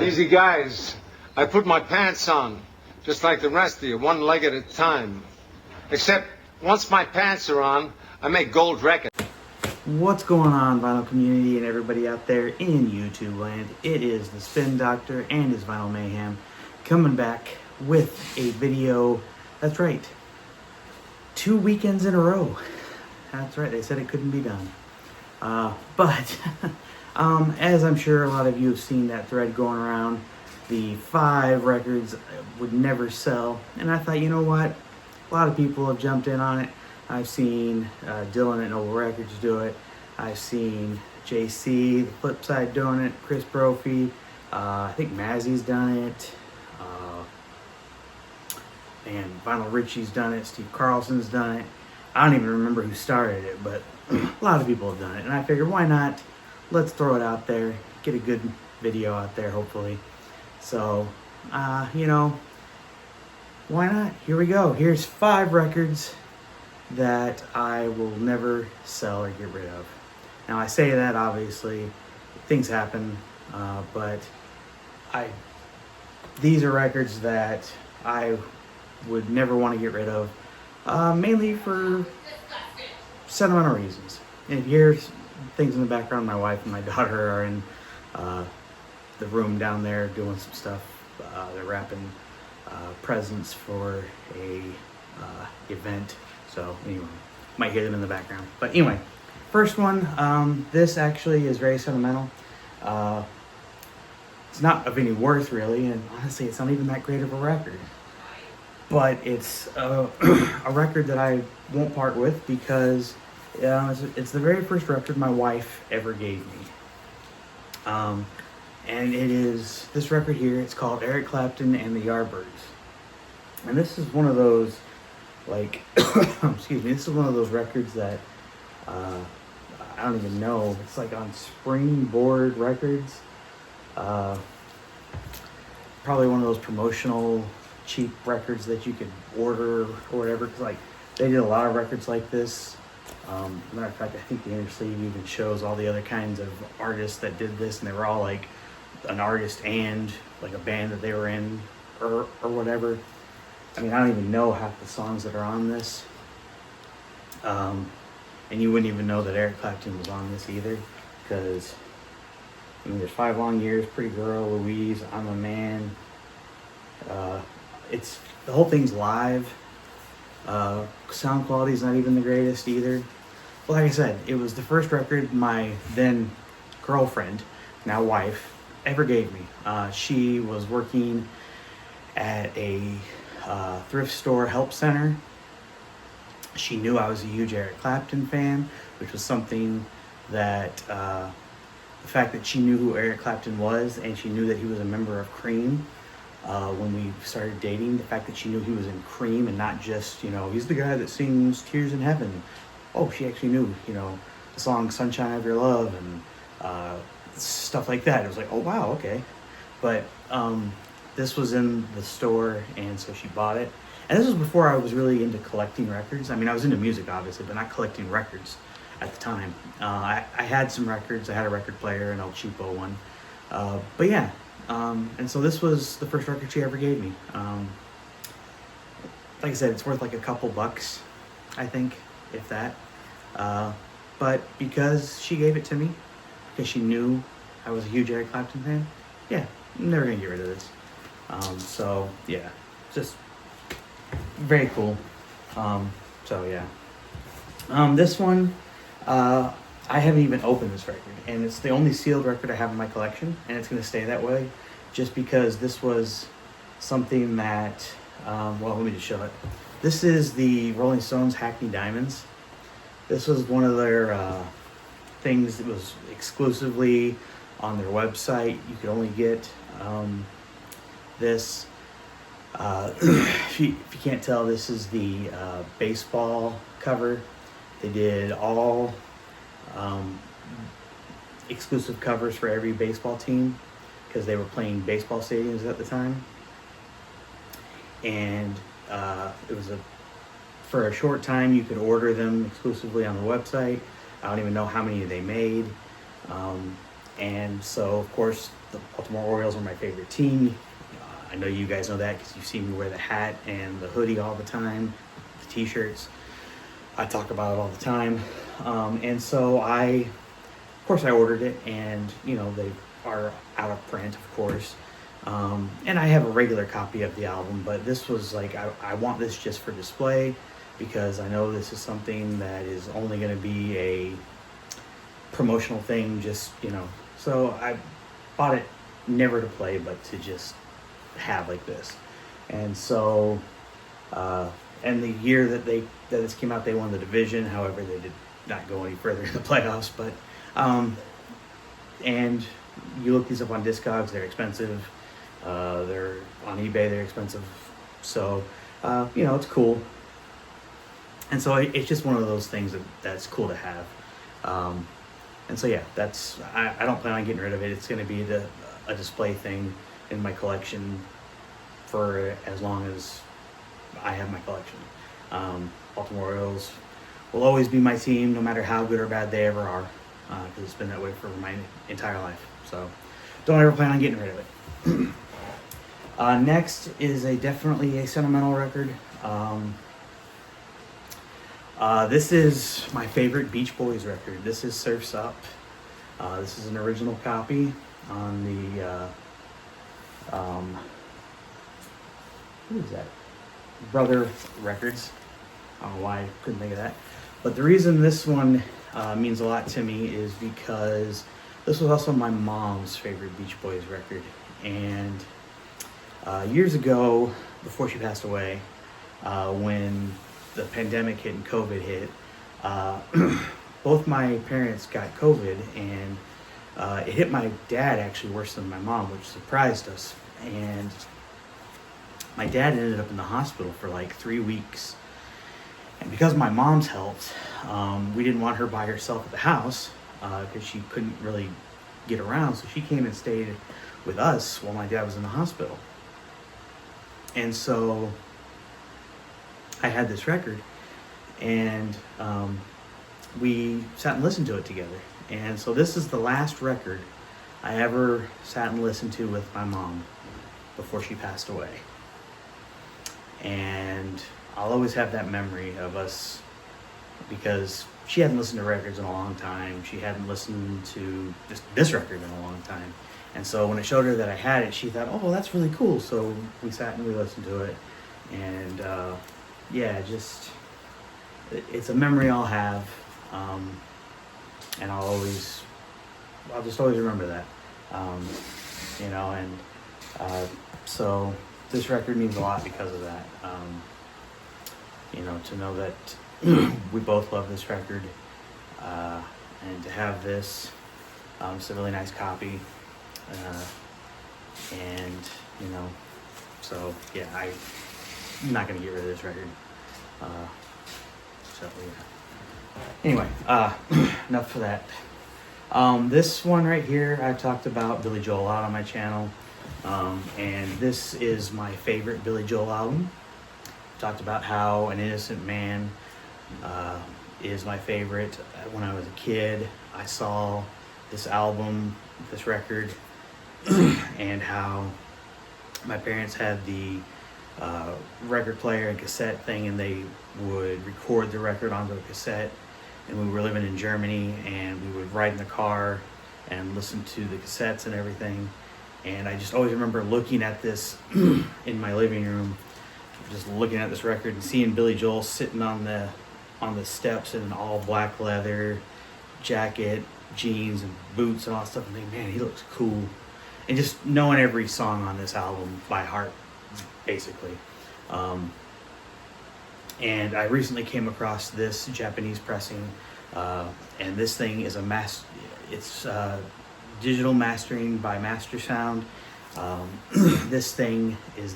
Easy, guys. I put my pants on, just like the rest of you, one leg at a time. Except, once my pants are on, I make gold records. What's going on, vinyl community and everybody out there in YouTube land? It is the Spin Doctor and his Vinyl Mayhem coming back with a video. That's right, 2 weekends in a row. That's right, they said it couldn't be done. But as I'm sure a lot of you have seen that thread going around, the 5 records would never sell. And I thought, you know what? A lot of people have jumped in on it. I've seen Dylan at Noble Records do it. I've seen JC, the Flip Side, doing it. Chris Brophy. I think Mazzy's done it. And Vinyl Richie's done it. Steve Carlson's done it. I don't even remember who started it, but a lot of people have done it. And I figured, why not? Let's throw it out there. Get a good video out there, hopefully. So, you know, why not? Here we go. Here's 5 records that I will never sell or get rid of. Now, I say that, obviously, things happen, but these are records that I would never want to get rid of, mainly for sentimental reasons. And if you hear things in the background, my wife and my daughter are in the room down there doing some stuff. They're wrapping presents for a event. So anyway, might hear them in the background. But anyway, first one, this actually is very sentimental. It's not of any worth really, and honestly it's not even that great of a record. But it's a record that I won't part with because it's the very first record my wife ever gave me. And it is this record here. It's called Eric Clapton and the Yardbirds. And this is one of those, like, excuse me, this is one of those records that, I don't even know, it's like on Springboard Records. Probably one of those promotional cheap records that you could order or whatever, because like they did a lot of records like this. Matter of fact, I think the inner sleeve even shows all the other kinds of artists that did this, and they were all like an artist and like a band that they were in or whatever. I mean, I don't even know half the songs that are on this. And you wouldn't even know that Eric Clapton was on this either, because I mean, there's 5 Long Years, Pretty Girl, Louise, I'm a Man. The whole thing's live. Sound quality's not even the greatest either. But like I said, it was the first record my then girlfriend, now wife, ever gave me. She was working at a thrift store help center. She knew I was a huge Eric Clapton fan, which was something that the fact that she knew who Eric Clapton was, and she knew that he was a member of Cream. When we started dating, the fact that she knew he was in Cream and not just, you know, he's the guy that sings Tears in Heaven. Oh, she actually knew, you know, the song Sunshine of Your Love and stuff like that. It was like, oh, wow, okay. But this was in the store, and so she bought it. And this was before I was really into collecting records. I mean, I was into music, obviously, but not collecting records at the time. I had some records. I had a record player, an El Cheapo one. But yeah. And so this was the first record she ever gave me. Like I said, it's worth like a couple bucks, I think, if that. But because she gave it to me, because she knew I was a huge Eric Clapton fan, yeah, I'm never gonna get rid of this. So yeah, just very cool. So yeah. This one, I haven't even opened this record, and it's the only sealed record I have in my collection, and it's going to stay that way, just because this was something that, well, let me just show it. This is the Rolling Stones Hackney Diamonds. This was one of their things that was exclusively on their website. You could only get this. If you can't tell, this is the baseball cover. They did all exclusive covers for every baseball team because they were playing baseball stadiums at the time. And it was for a short time you could order them exclusively on the website. I don't even know how many they made. And so of course the Baltimore Orioles are my favorite team. I know you guys know that because you've seen me wear the hat and the hoodie all the time, the t-shirts. I talk about it all the time. And so of course I ordered it, and they are out of print, of course. And I have a regular copy of the album, but this was like, I want this just for display, because I know this is something that is only going to be a promotional thing, so I bought it never to play, but to just have like this. And so, and the year that this came out, they won the division. However, they did not go any further in the playoffs, but, and you look these up on Discogs, they're expensive. They're on eBay, they're expensive. So, it's cool. And so it's just one of those things that's cool to have. And so, yeah, I don't plan on getting rid of it. It's going to be a display thing in my collection for as long as I have my collection. Baltimore Orioles will always be my team, no matter how good or bad they ever are, because it's been that way for my entire life. So don't ever plan on getting rid of it. Next is definitely a sentimental record. This is my favorite Beach Boys record. This is Surf's Up. This is an original copy on the, what is that? Brother Records. I don't know why I couldn't think of that. But the reason this one means a lot to me is because this was also my mom's favorite Beach Boys record. And years ago, before she passed away, when the pandemic hit and COVID hit, both my parents got COVID, and it hit my dad actually worse than my mom, which surprised us. And my dad ended up in the hospital for like 3 weeks. And because of my mom's health, we didn't want her by herself at the house because she couldn't really get around. So she came and stayed with us while my dad was in the hospital. And so I had this record, and we sat and listened to it together. And so this is the last record I ever sat and listened to with my mom before she passed away. And I'll always have that memory of us, because she hadn't listened to records in a long time. She hadn't listened to this record in a long time. And so when I showed her that I had it, she thought, oh, well, that's really cool. So we sat and we listened to it. And it's a memory I'll have. And I'll just always remember that. So this record means a lot because of that. To know that we both love this record, and to have this, it's a really nice copy. So yeah, I'm not gonna get rid of this record. Anyway, enough for that. This one right here, I talked about Billy Joel a lot on my channel, and this is my favorite Billy Joel album. Talked about how An Innocent Man is my favorite. When I was a kid, I saw this album, this record, and how my parents had the record player and cassette thing, and they would record the record onto a cassette. And we were living in Germany, and we would ride in the car and listen to the cassettes and everything. And I just always remember looking at this in my living room, just looking at this record and seeing Billy Joel sitting on the steps in an all black leather jacket, jeans and boots and all that stuff, and thinking, man, he looks cool. And just knowing every song on this album by heart, basically. And I recently came across this Japanese pressing, and this thing is it's digital mastering by Master Sound. This thing is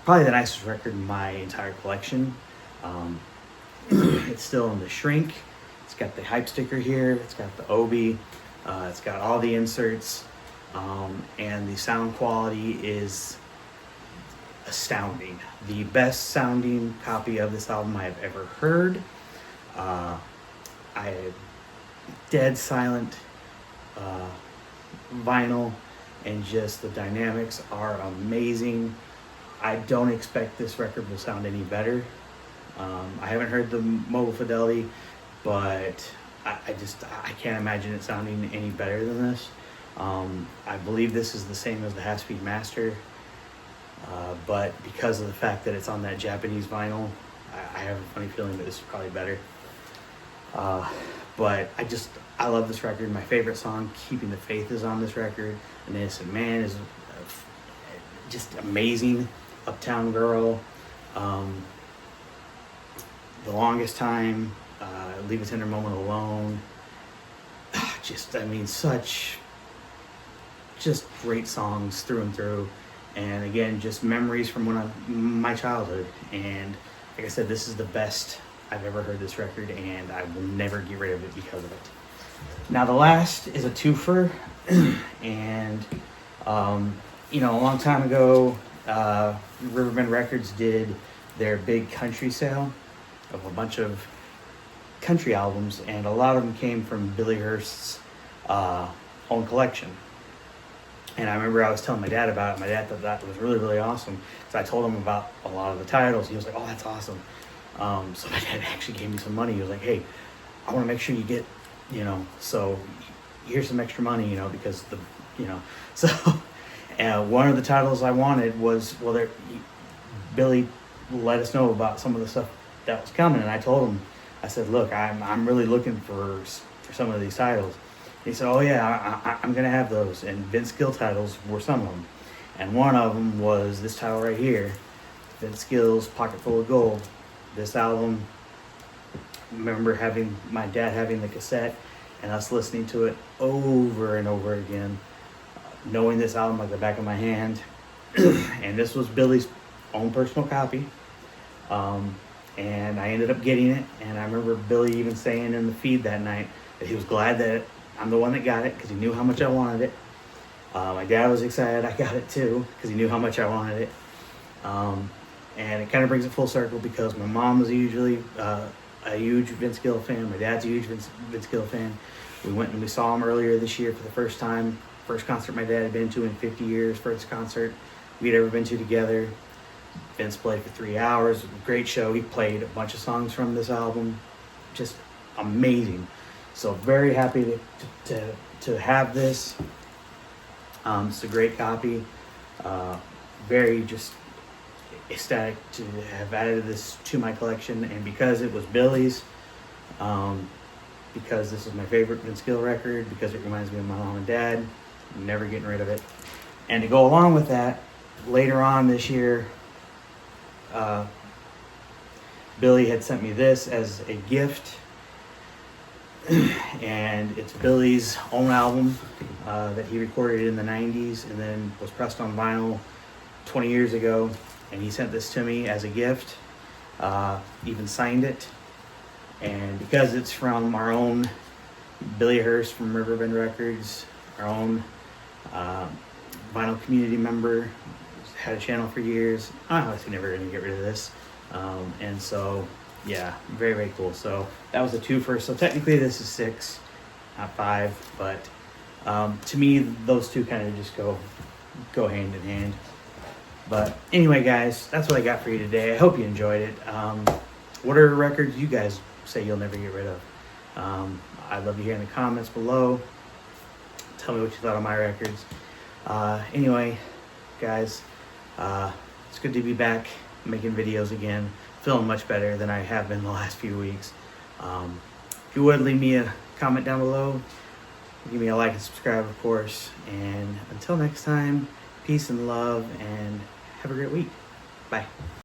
probably the nicest record in my entire collection. It's still in the shrink. It's got the hype sticker here. It's got the Obi. It's got all the inserts. And the sound quality is astounding. The best sounding copy of this album I have ever heard. Dead silent vinyl, and just the dynamics are amazing. I don't expect this record will sound any better. I haven't heard the Mobile Fidelity, but I can't imagine it sounding any better than this. I believe this is the same as the Half-Speed Master, but because of the fact that it's on that Japanese vinyl, I have a funny feeling that this is probably better. But I love this record. My favorite song, Keeping the Faith, is on this record. An Innocent Man is just amazing. Uptown Girl, The Longest Time, Leave a Tender Moment Alone. Such great songs through and through. And again, just memories from my childhood. And like I said, this is the best I've ever heard this record, and I will never get rid of it because of it. Now the last is a twofer, and a long time ago, Riverbend Records did their big country sale of a bunch of country albums, and a lot of them came from Billy Hurst's own collection. And I remember I was telling my dad about it. My dad thought that was really, really awesome. So I told him about a lot of the titles. He was like, "Oh, that's awesome." So my dad actually gave me some money. He was like, "Hey, I want to make sure you get, so here's some extra money, because so one of the titles I wanted was, Billy let us know about some of the stuff that was coming, and I told him, I said, "Look, I'm really looking for some of these titles." He said, "Oh yeah, I'm gonna have those." And Vince Gill titles were some of them, and one of them was this title right here, Vince Gill's "Pocket Full of Gold." This album, I remember my dad having the cassette and us listening to it over and over again, knowing this album like the back of my hand. And this was Billy's own personal copy, and I ended up getting it. And I remember Billy even saying in the feed that night that he was glad that I'm the one that got it, because he knew how much I wanted it. My dad was excited I got it too, because he knew how much I wanted it. And it kind of brings it full circle, because my mom was usually a huge Vince Gill fan. My dad's a huge Vince Gill fan. We went and we saw him earlier this year for the first time. First concert my dad had been to in 50 years. First concert we'd ever been to together. Vince played for 3 hours. Great show. He played a bunch of songs from this album. Just amazing. So very happy to have this. It's a great copy. Very just ecstatic to have added this to my collection, and because it was Billy's, because this is my favorite Vince Gill record, because it reminds me of my mom and dad, I'm never getting rid of it. And to go along with that, later on this year, Billy had sent me this as a gift, and it's Billy's own album that he recorded in the 90s and then was pressed on vinyl 20 years ago. And he sent this to me as a gift, even signed it. And because it's from our own Billy Hurst from Riverbend Records, our own vinyl community member, had a channel for years, I'm obviously never going to get rid of this. And so, yeah, very, very cool. So that was a twofer. So technically this is 6, not 5. But to me, those two kind of just go hand in hand. But anyway, guys, that's what I got for you today. I hope you enjoyed it. What are records you guys say you'll never get rid of? I'd love to hear in the comments below. Tell me what you thought of my records. Anyway, guys, it's good to be back making videos again. Feeling much better than I have been the last few weeks. If you would, leave me a comment down below. Give me a like and subscribe, of course. And until next time, peace and love, and have a great week. Bye.